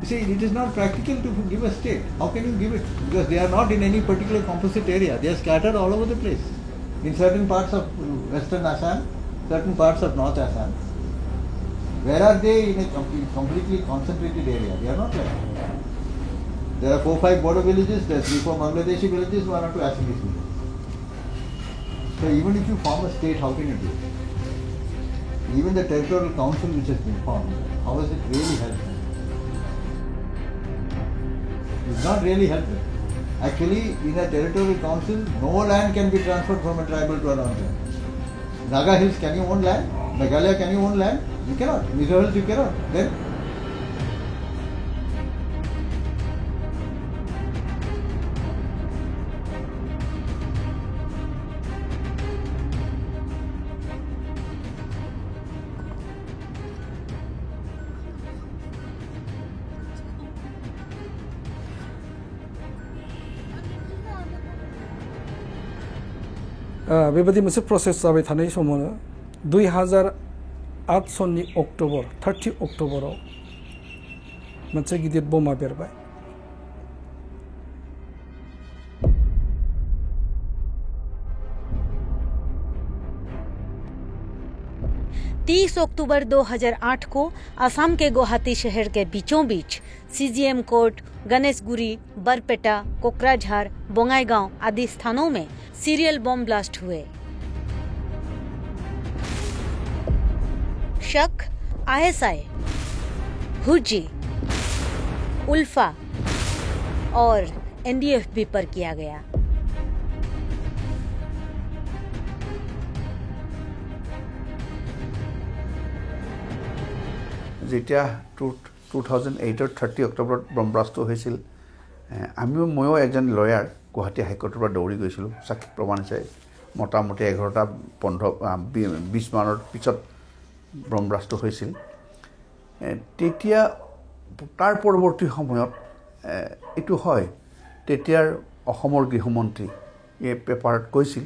You see, it is not practical to give a state. How can you give it? Because they are not in any particular composite area. They are scattered all over the place. In certain parts of western Assam, certain parts of north Assam. Where are they in a completely concentrated area? They are not there. There are 4-5 border villages, there are 3-4 Bangladeshi villages, 1 or 2 Assamese villages. So even if you form a state, how can you do it? Even the territorial council which has been formed, how has it really helped them? It's not really helped them. Actually, in a territorial council, no land can be transferred from a tribal to another. Naga Hills, can you own land? Meghalaya, can you own land? You cannot. Mizo Hills, you cannot. Then बेबायदि मोनसे process जाबाय थानाय समावनो 2008 सननि अक्ट'बर 30 अक्ट'बराव मोनसे गिदिर बमा बेरबाय 30 अक्टूबर 2008 को असम के गुवाहाटी शहर के बीचों बीच सीजीएम कोर्ट, गणेशगुरी, बरपेटा, कोकराझार, बोंगाईगांव आदि स्थानों में सीरियल बम ब्लास्ट हुए। शक आईएसआई, हुजी, उल्फा और एनडीएफबी पर किया गया। যেতিয়া 2008 30 অক্টোবৰত বম ব্লাষ্ট হৈছিল ময়ো এজন লয়াৰ গুৱাহাটী হাইকোৰ্টৰ পৰা দৌৰি গৈছিলোঁ সাক্ষী প্ৰমাণ হিচাপে মোটামুটি 11টা 20 মানৰ পিছত বম ব্লাষ্ট হৈছিল তেতিয়া তাৰ পৰৱৰ্তী সময়ত এটো হয় তেতিয়াৰ অসমৰ গৃহমন্ত্ৰী এই পেপাৰত কৈছিল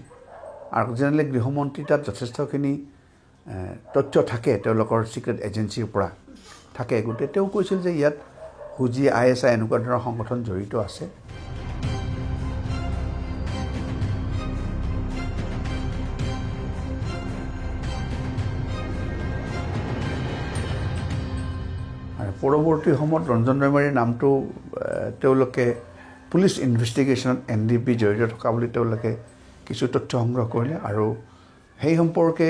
আৰু জেনেৰেল গৃহমন্ত্ৰী তাত যথেষ্টখিনি তথ্য থাকে তেওঁলোকৰ সিক্ৰেট এজেন্সিৰ পৰা থাকে গোটে তেওঁ কৈছিল যে ইয়াত হুজি আইএসআই এনেকুৱা ধৰণৰ সংগঠন জড়িত আছে আৰু পৰৱৰ্তী সময়ত ৰঞ্জন দৈমাৰীৰ নামটো তেওঁলোকে পুলিচ ইনভেষ্টিগেশ্যন এনডিপি জড়িত থকা বুলি তেওঁলোকে কিছু তথ্য সংগ্ৰহ কৰিলে আৰু সেই সম্পৰ্কে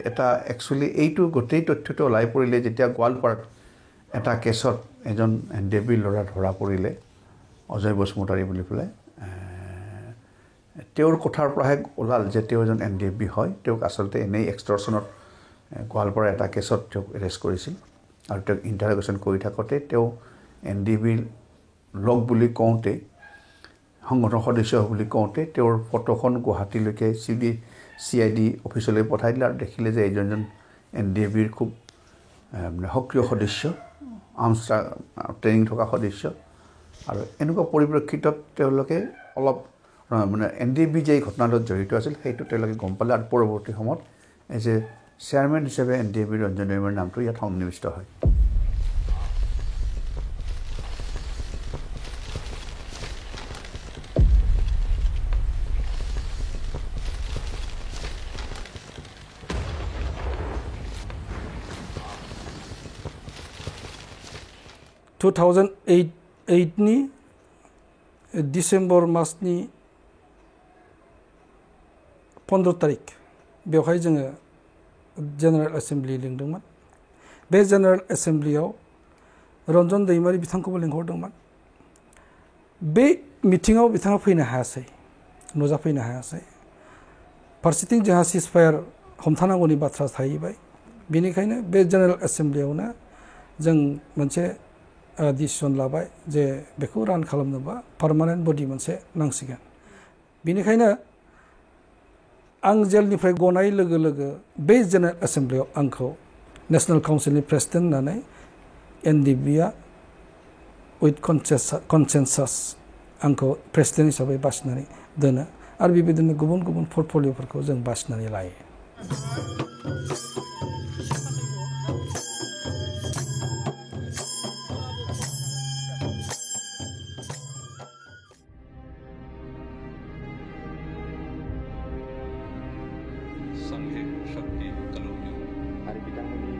এটা একচুয়ালি এইটো গোটেই তথ্যটো ওলাই পৰিলে যেতিয়া গোৱালপাৰাত এটা কেছত এজন এনডিপি লৰা ধৰা পৰিলে অজয় বসুমতাৰী বুলি পেলাই তেওঁৰ কথাৰ পৰাহে ওলাল যে তেওঁ এজন এনডিপি হয় তেওঁক আসলতে এনেই এক্সটৰ্শনত গোৱালপাৰা এটা কেছত তেওঁক এৰেষ্ট কৰিছিল আৰু তেওঁক ইন্টাৰোগেশ্যন কৰি থাকোতে তেওঁ এনডিপি লগ বুলি কওঁতে সংগঠন সদস্য বুলি কওঁতে তেওঁৰ ফটোখন গুৱাহাটীলৈকে সিআইডি অফিচলৈ পঠাই দিলে আৰু দেখিলে যে এইজন এনডিবিৰ খুব সক্ৰিয় সদস্য আৰ্মছ ট্ৰেইনিং থকা সদস্য আৰু এনেকুৱা পৰিপ্ৰেক্ষিতত তেওঁলোকে অলপ মানে এনডিবি যে ঘটনাটোত জড়িত আছিল সেইটো তেওঁলোকে গম পালে আৰু পৰৱৰ্তী সময়ত এজ এ চেয়াৰমেন হিচাপে এনডিবিৰ ৰঞ্জন দৈমাৰীৰ নামটো ইয়াত সন্নিৱিষ্ট হয় टू 2008 नि डिसेम्बर मासनि 15 तारिख बेवहाय जोङो जेनेरेल एसेम्बलि लिंदोंमोन बे जेनेरेल एसेम्बलियाव रन्जन दैमारी बिथांखौबो लिंहरदोंमोन बे मिटिंआव बिथाङा फैनो हायासै नुजाफैनो हायासै फारसेथिं जोंहा सिजफायार हमथानांगौनि बाथ्रा थाहैबाय बेनिखायनो बे जेनेरेल एसेम्बलियावनो जों मोनसे डिसिसन लाबाय जे बेखौ रान खालामनोबा पार्मानेन्ट बडि मोनसे नांसिगोन बेनिखायनो आं जेलनिफ्राय गनाय लोगो लोगो बे जेनेरेल एसेम्बलियाव आंखौ नेशनेल काउन्सिलनि प्रेसिडेन्ट होननानै एनडिबिआ उइथ कनसेन्सास आंखौ प्रेसिडेन्ट हिसाबै बासिनानै दोनो आरो बेबायदिनो गुबुन गुबुन पर्टफलिय'फोरखौ जों बासिनानै लायो Sanghe Shakti Kalumyo. Hari kita ini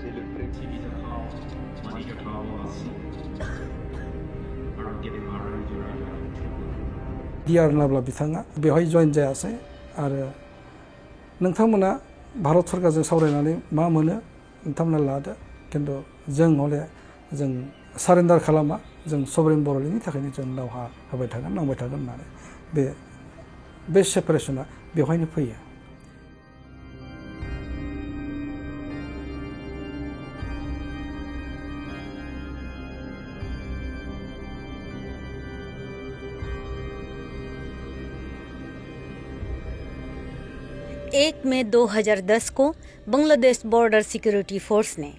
celebrate डिआर नाब्ला बिथाङा बेवहाय जइन जायासै आरो नोंथांमोना भारत सरकारजों सावरायनानै मा मोनो नोंथांमोना लादो खिन्थु जों हले जों सारेन्डार खालामा जों सभरेन बर'लेण्डनि थाखायनो जों दावहा होबाय थागोन नांबाय थागोन होननानै बे सेपारेसना बेवहायनो फैयो। एक मई 2010 को बांग्लादेश बॉर्डर सिक्योरिटी फोर्स ने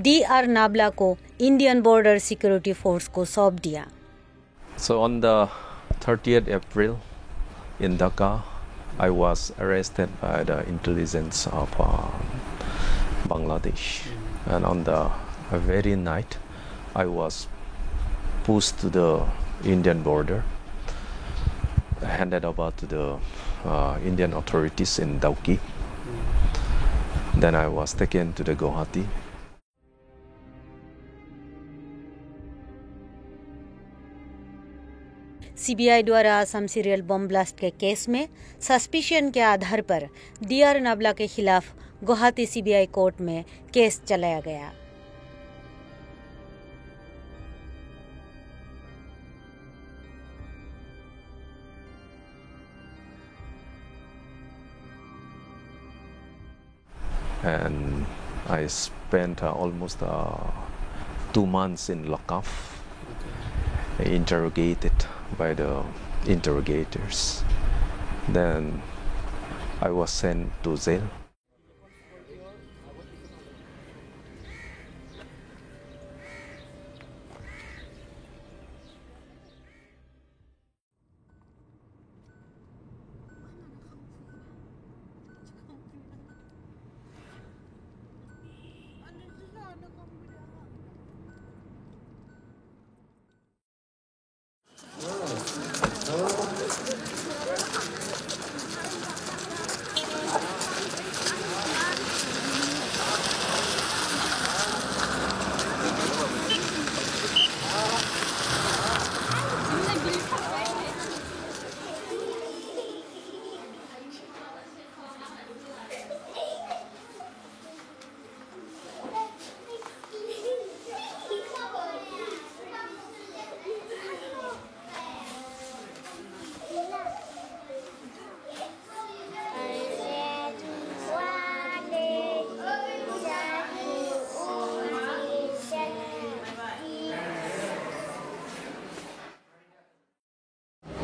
डीआर नाबला को इंडियन बॉर्डर सिक्योरिटी फोर्स को सौंप दिया। So on the 30th April in Dhaka, I was arrested by the intelligence of Bangladesh, and on the very night, I was pushed to the Indian border, handed over to the Indian authorities in Dauki. Then I was taken to the Guwahati. CBI द्वारा Assam serial bomb blast के case में suspicion के आधार पर D R नाबला के खिलाफ Guwahati CBI court में case चलाया गया। And I spent almost 2 months in lockup, interrogated by the interrogators. Then I was sent to jail.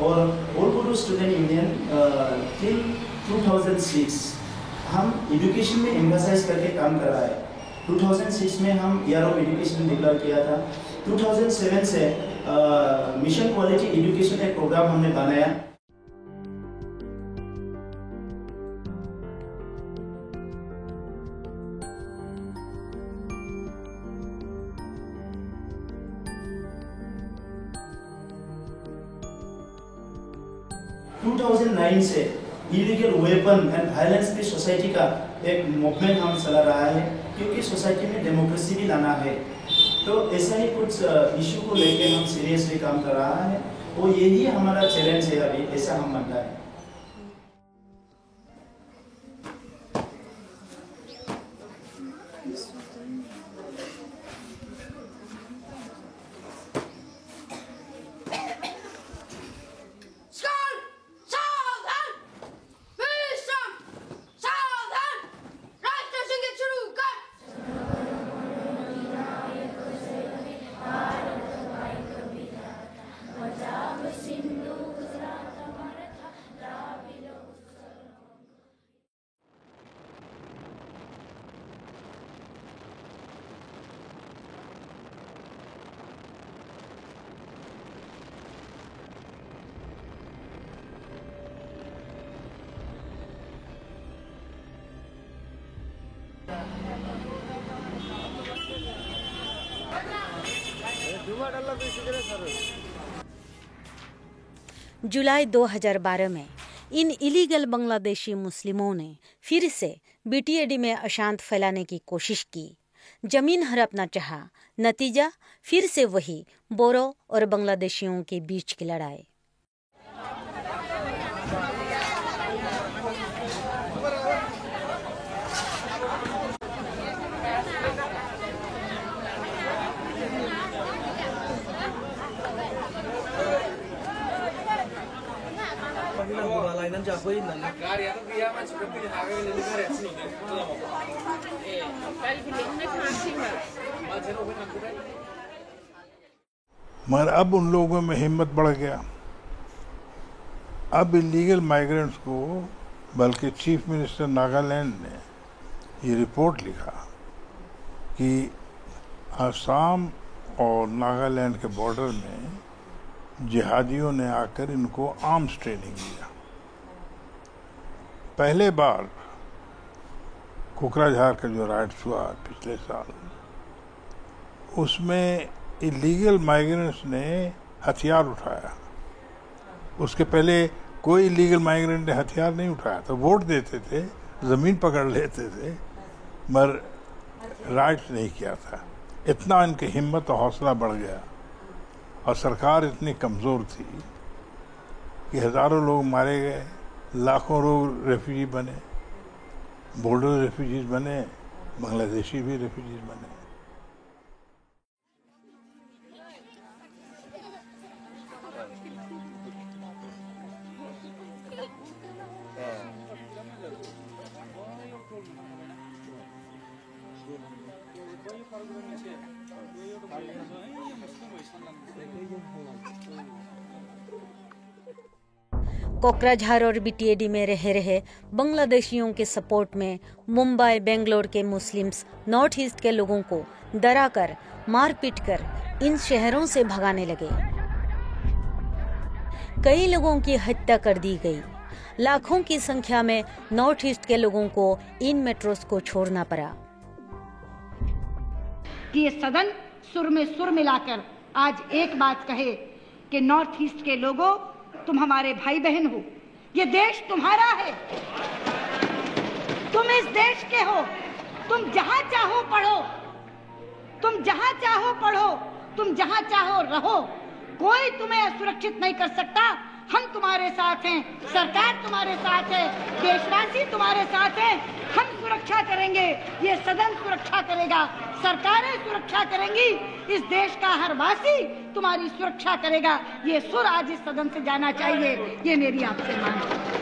और ओल्ड स्टूडेंट यूनियन टिल 2006 हम एजुकेशन में एम्फसाइज करके काम कर रहा है। 2006 में हम ईयर ऑफ एजुकेशन डिक्लेयर किया था। 2007 से मिशन क्वालिटी एजुकेशन एक प्रोग्राम हमने बनाया। से इलीगल वेपन एंड वायलेंस पे सोसाइटी का एक मूवमेंट हम चला रहा है, क्योंकि सोसाइटी में डेमोक्रेसी भी लाना है। तो ऐसा ही कुछ इशू को लेके हम सीरियसली काम कर रहा है, वो यही हमारा चैलेंज है अभी, ऐसा हम मानता है। जुलाई 2012 में इन इलीगल बांग्लादेशी मुस्लिमों ने फिर से बीटीएडी में अशांत फैलाने की कोशिश की, जमीन हड़पना चाहा। नतीजा फिर से वही बोरो और बांग्लादेशियों के बीच की लड़ाई। मगर अब उन लोगों में हिम्मत बढ़ गया। अब इलीगल माइग्रेंट्स को, बल्कि चीफ मिनिस्टर नागालैंड ने ये रिपोर्ट लिखा कि असम और नागालैंड के बॉर्डर में जिहादियों ने आकर इनको आर्म्स ट्रेनिंग दिया। पहले बार कोकराझार का जो राइट्स हुआ पिछले साल, उसमें इलीगल माइग्रेंट्स ने हथियार उठाया। उसके पहले कोई इलीगल माइग्रेंट ने हथियार नहीं उठाया था। वोट देते थे, ज़मीन पकड़ लेते थे, मगर राइट्स नहीं किया था। इतना इनकी हिम्मत और हौसला बढ़ गया और सरकार इतनी कमज़ोर थी कि हज़ारों लोग मारे गए, लाखों लोग रेफ्यूजी बने, बॉर्डर रेफ्यूजीज बने, बांग्लादेशी भी रेफ्यूजीज बने। कोकराझार और बीटीएडी में रह रहे बांग्लादेशियों के सपोर्ट में मुंबई, बेंगलोर के मुस्लिम्स नॉर्थ ईस्ट के लोगों को डराकर, मारपीट कर इन शहरों से भगाने लगे। कई लोगों की हत्या कर दी गई। लाखों की संख्या में नॉर्थ ईस्ट के लोगों को इन मेट्रोस को छोड़ना पड़ा। कि ये सदन सुर में सुर मिलाकर आज एक बात कहे कि नॉर्थ ईस्ट के लोगों, तुम हमारे भाई बहन हो, ये देश तुम्हारा है, तुम इस देश के हो, तुम जहां चाहो पढ़ो, तुम जहां चाहो पढ़ो, तुम जहां चाहो रहो, कोई तुम्हें असुरक्षित नहीं कर सकता। हम तुम्हारे साथ हैं, सरकार तुम्हारे साथ है, देशवासी तुम्हारे साथ हैं। हम सुरक्षा करेंगे, ये सदन सुरक्षा करेगा, सरकारें सुरक्षा करेंगी, इस देश का हर वासी तुम्हारी सुरक्षा करेगा। ये सुर आज इस सदन से जाना चाहिए, ये मेरी आपसे मांग है।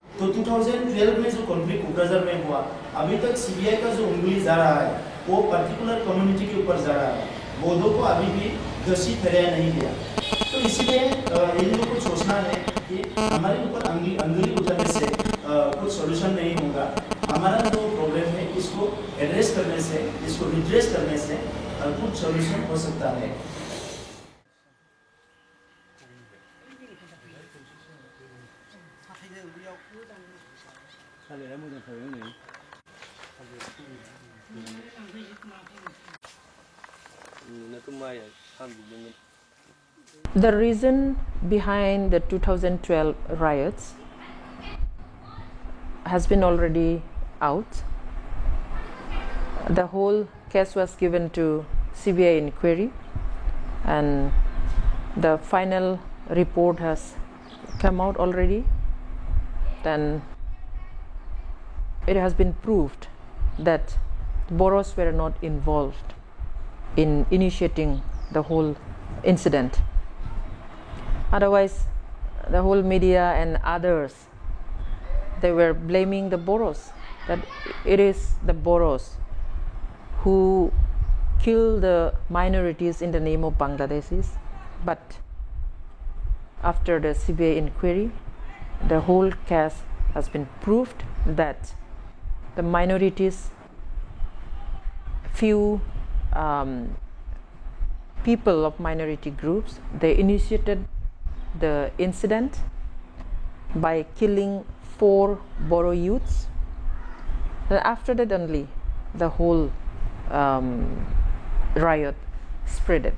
तो 2012 में जो कॉन्फ्लिक्ट कोकराझार में हुआ, अभी तक सीबीआई का जो उंगली जा रहा है वो पर्टिकुलर कम्युनिटी के ऊपर जा रहा है। बौद्धों को अभी भी दोषी ठहराया नहीं गया। तो इसलिए इन लोगों को सोचना है कि हमारे ऊपर अंगुली उठाने से कुछ सॉल्यूशन नहीं होगा। हमारा जो प्रॉब्लम है इसको एड्रेस करने से, इसको रिड्रेस करने से कुछ सॉल्यूशन हो सकता है। The reason behind the 2012 riots has been already out. The whole case was given to CBI inquiry and the final report has come out already. Then it has been proved that Boros were not involved in initiating the whole incident. Otherwise, the whole media and others, they were blaming the Boros, that it is the Boros who kill the minorities in the name of Bangladeshis. But after the CBI inquiry, the whole case has been proved that the minorities, few people of minority groups, they initiated the incident by killing 4 Boro youths. And after that only, the whole riot spread.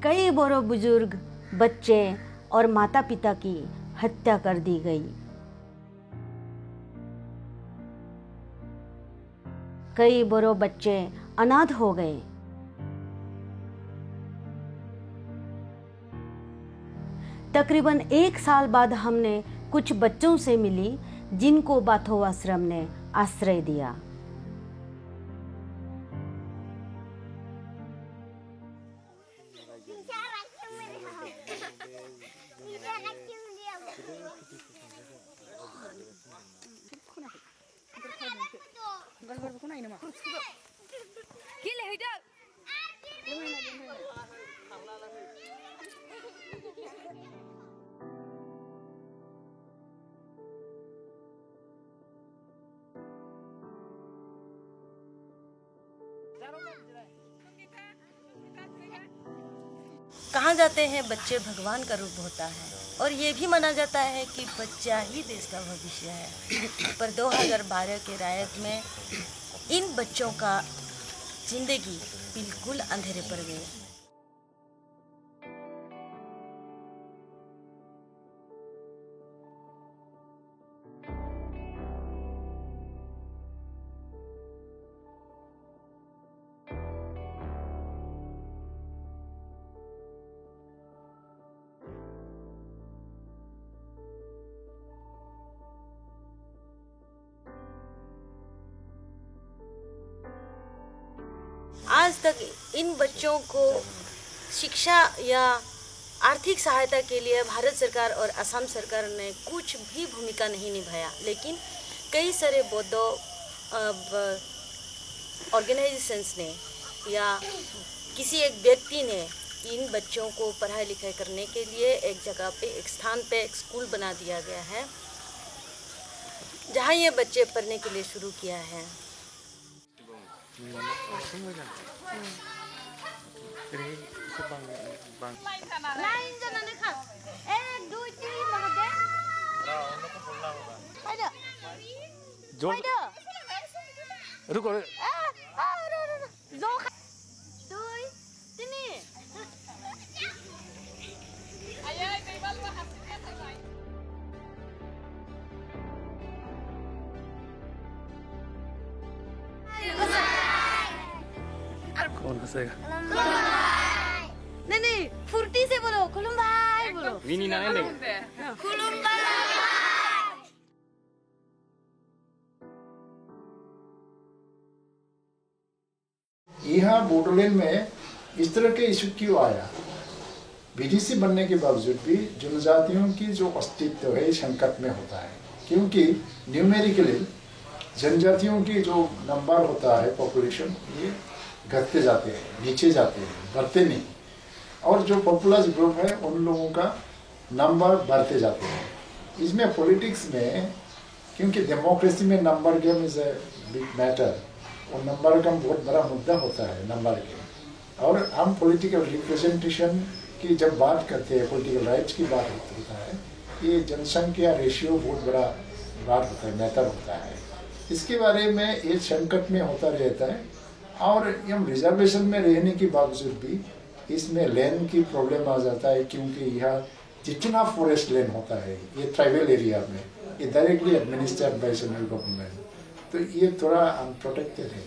कई बोरो बुजुर्ग, बच्चे और माता पिता की हत्या कर दी गई। कई बोरो बच्चे अनाथ हो गए। तकरीबन 1 साल बाद हमने कुछ बच्चों से मिली जिनको बाथो आश्रम ने आश्रय दिया। कहा जाते हैं बच्चे भगवान का रूप होता है और ये भी माना जाता है कि बच्चा ही देश का भविष्य है। पर 2012 के रायत में इन बच्चों का जिंदगी बिल्कुल अंधेरे पर गई। आज तक इन बच्चों को शिक्षा या आर्थिक सहायता के लिए भारत सरकार और असम सरकार ने कुछ भी भूमिका नहीं निभाया, लेकिन कई सारे बौद्ध ऑर्गेनाइजेशंस ने या किसी एक व्यक्ति ने इन बच्चों को पढ़ाई लिखाई करने के लिए एक जगह पे, एक स्थान पे एक स्कूल बना दिया गया है जहाँ ये बच्चे पढ़ने के लिए शुरू किया है। कौन हंसेगा? नहीं, फुर्ती से बोलो, खुलुमबाई बोलो। विनी ना नहीं। खुलुमबाई। यहाँ बोडोलैंड में इस तरह के इशू क्यों आया? बीडीसी बनने के बावजूद भी जनजातियों की जो अस्तित्व है संकट में होता है, क्योंकि न्यूमेरिकली जनजातियों की जो नंबर होता है पॉपुलेशन, ये घटते जाते हैं, नीचे जाते हैं, बढ़ते नहीं। और जो पॉपुलर ग्रुप है उन लोगों का नंबर बढ़ते जाते हैं। इसमें पॉलिटिक्स में, क्योंकि डेमोक्रेसी में number game is a big matter, और नंबर का बहुत बड़ा मुद्दा होता है नंबर गेम। और हम पॉलिटिकल रिप्रेजेंटेशन की जब बात करते हैं, पॉलिटिकल राइट्स की बात होता है, ये जनसंख्या रेशियो बहुत बड़ा बात होता है, मैटर होता है। इसके बारे में ये संकट में होता रहता है। और हम रिजर्वेशन में रहने के बावजूद भी इसमें लैंड की प्रॉब्लम आ जाता है, क्योंकि यहाँ जितना फॉरेस्ट लैंड होता है ये ट्राइबल एरिया में, ये directly administrate by central government, तो ये थोड़ा अनप्रोटेक्टेड है।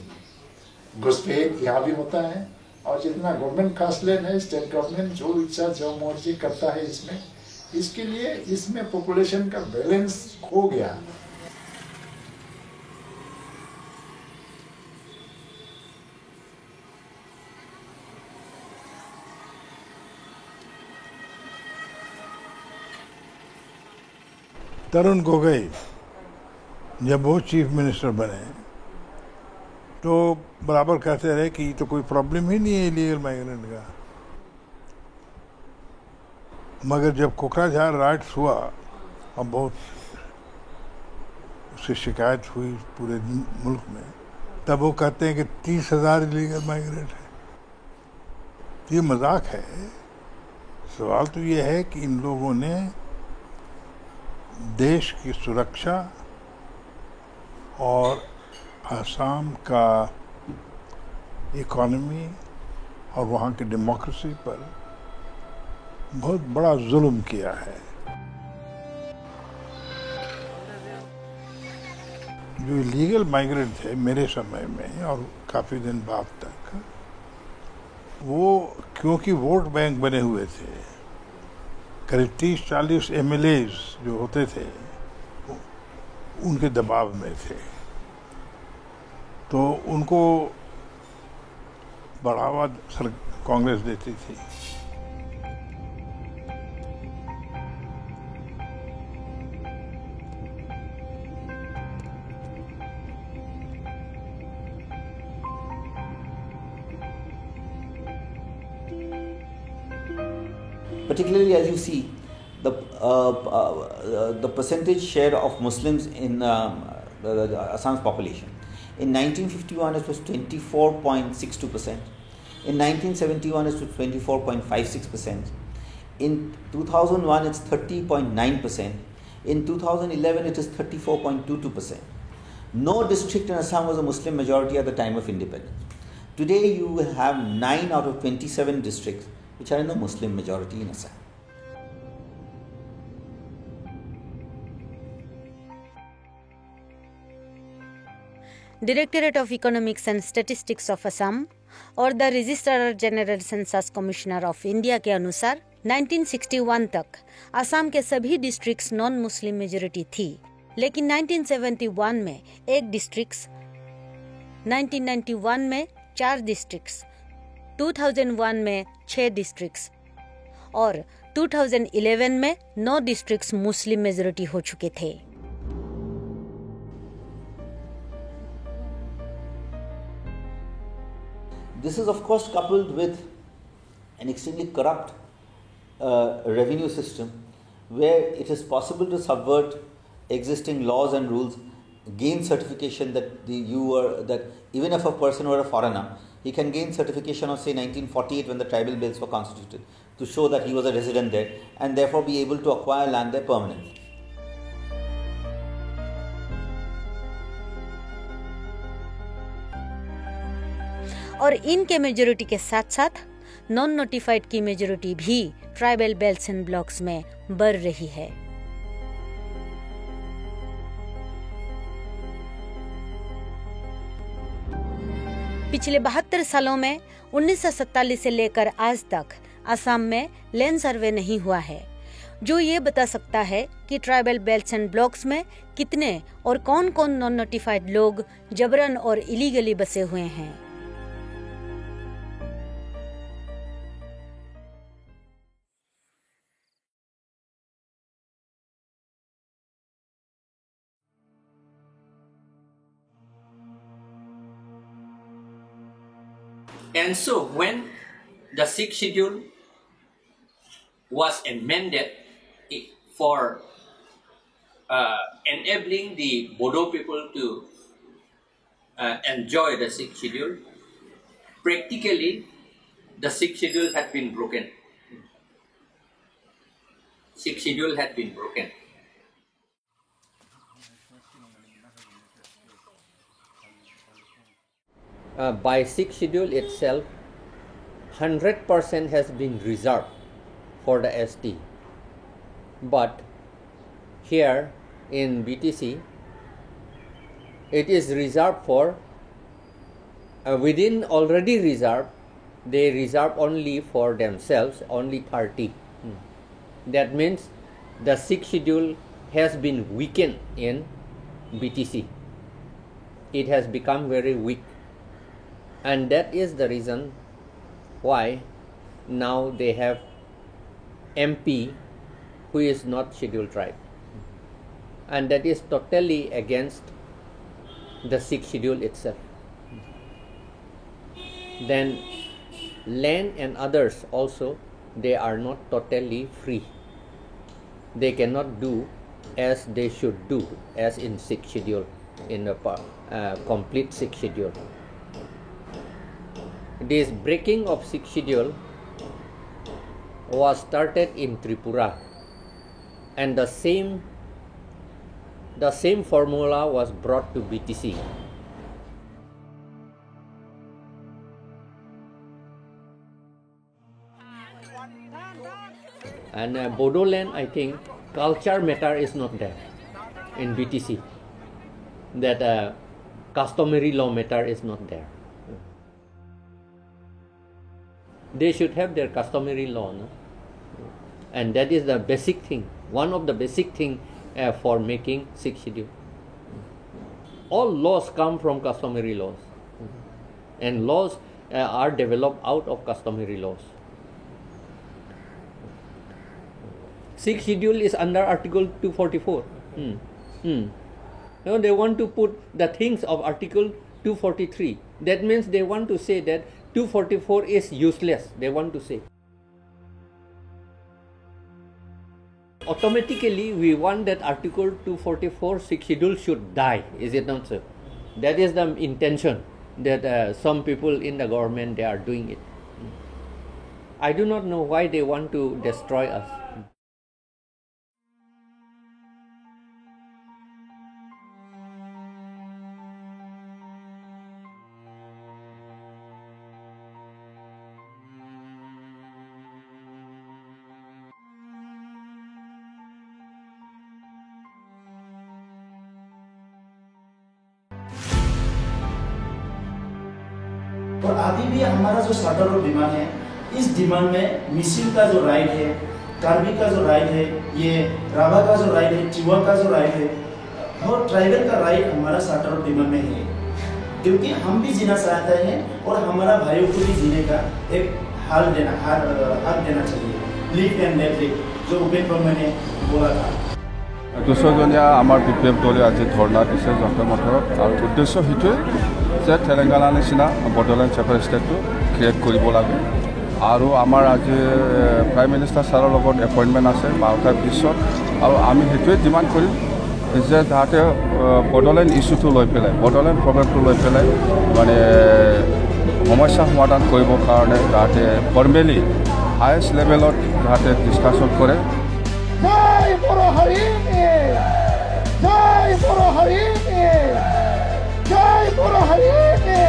घुसपैठ यहाँ भी होता है, और जितना गवर्नमेंट खास लैंड है, स्टेट गवर्नमेंट जो इच्छा जो मर्जी करता है इसमें, इसके लिए इसमें पॉपुलेशन का बैलेंस खो गया। तरुण गोगोई जब वो चीफ मिनिस्टर बने तो बराबर कहते रहे कि तो कोई प्रॉब्लम ही नहीं है इलीगल माइग्रेंट का। मगर जब कोकराझार राइट्स हुआ और बहुत उससे शिकायत हुई पूरे मुल्क में, तब वो कहते हैं कि 30,000 इलीगल माइग्रेंट है। ये मजाक है। सवाल तो ये है कि इन लोगों ने देश की सुरक्षा और असम का इकोनॉमी और वहाँ की डेमोक्रेसी पर बहुत बड़ा जुल्म किया है। जो इलीगल माइग्रेंट थे मेरे समय में और काफ़ी दिन बाद तक, वो क्योंकि वोट बैंक बने हुए थे, करीब 30-40 MLAs जो होते थे उनके दबाव में थे, तो उनको बढ़ावा कांग्रेस देती थी। Particularly as you see, the percentage share of Muslims in Assam's population. In 1951 it was 24.62%. In 1971 it was 24.56%. In 2001 it's 30.9%. In 2011 it is 34.22%. No district in Assam was a Muslim majority at the time of independence. Today you have 9 out of 27 districts which are in the Muslim majority in Assam. Directorate of Economics and Statistics of Assam और the registrar general census commissioner of India के अनुसार 1961 तक असम के सभी districts non Muslim majority थी, लेकिन 1971 में एक डिस्ट्रिक्ट्स, 1991 में 4 डिस्ट्रिक्ट्स, 2001 में 6 डिस्ट्रिक्ट्स और 2011 में 9 डिस्ट्रिक्ट्स मुस्लिम मेजॉरिटी हो चुके थे। This is of course coupled with an extremely corrupt revenue system where it is possible to subvert existing laws and rules, gain certification that even if a person were a foreigner, he can gain certification of say 1948 when the tribal belts were constituted to show that he was a resident there and therefore be able to acquire land there permanently. और इनके majority के साथ साथ non notified की majority भी tribal belts and blocks में बढ़ रही है। पिछले 72 सालों में 1947 से लेकर आज तक असम में लैंड सर्वे नहीं हुआ है, जो ये बता सकता है कि ट्राइबल बेल्ट्स एंड ब्लॉक्स में कितने और कौन कौन नॉन नोटिफाइड लोग जबरन और इलीगली बसे हुए हैं। And so when the 6th schedule was amended for enabling the Bodo people to enjoy the 6th schedule, practically the 6th schedule had been broken. 6th schedule had been broken. By 6th schedule itself, 100% has been reserved for the ST. But here in BTC, it is reserved for, within already reserved, they reserve only for themselves, only 30. That means the 6th schedule has been weakened in BTC. It has become very weak. And that is the reason why now they have MP who is not scheduled tribe. And that is totally against the 6th schedule itself. then land and others also, they are not totally free. They cannot do as they should do as in 6th schedule, in the complete 6th schedule. This breaking of 6th schedule was started in Tripura, and the same formula was brought to BTC. And Bodoland, I think, culture matter is not there in BTC. That customary law matter is not there. They should have their customary law, no? And that is the basic thing. One of the basic thing for making 6th schedule. All laws come from customary laws, and laws are developed out of customary laws. 6th schedule is under Article 244. No, they want to put the things of Article 243. That means they want to say that 244 is useless. They want to say. Automatically, we want that Article 244 6th schedule should die. Is it not so? That is the intention that some people in the government, they are doing it. I do not know why they want to destroy us. और अभी भी हमारा जो charter of demand है, इस demand में missile का जो राइट है, कार्बी का जो राइट है, ये राभा का जो राइट है, टिवा का जो राइट है, और ट्राइबल का राइट हमारा चार्टर ऑफ डिमांड में है, क्योंकि हम भी जीना चाहते हैं और हमारा भाइयों को भी जीने का एक हक देना चाहिए। लिव एंड लेट लिव, जो उपेंद्र पम्मा ने बोला था। 200 जनिया आमार BPF दले आज धरना दिसे जंतर मंतरत और उद्देश्य हेतु जे तेलेंगाना निचिना बडोलेण्ड सेपारेट स्टेट क्रिएट करिब लागे और आमार आज प्राइम मिनिस्टार सारर लगत एपइन्टमेन्ट आछे 12:20 और आमी हेतुए डिमांड करिम जे जाहाते बडोलेण्ड इश्यूटो लय पेलाय बडोलेण्ड प्रब्लेमटो लय पेलाय माने समस्या समाधान करिबर कारणे जाहाते फर्मेली हाइस्ट लेभेलत जाहाते डिसकाशन करे। जय बड़ो हरिणी, जय बड़ो हरिणी, जय बड़ो हरिणी।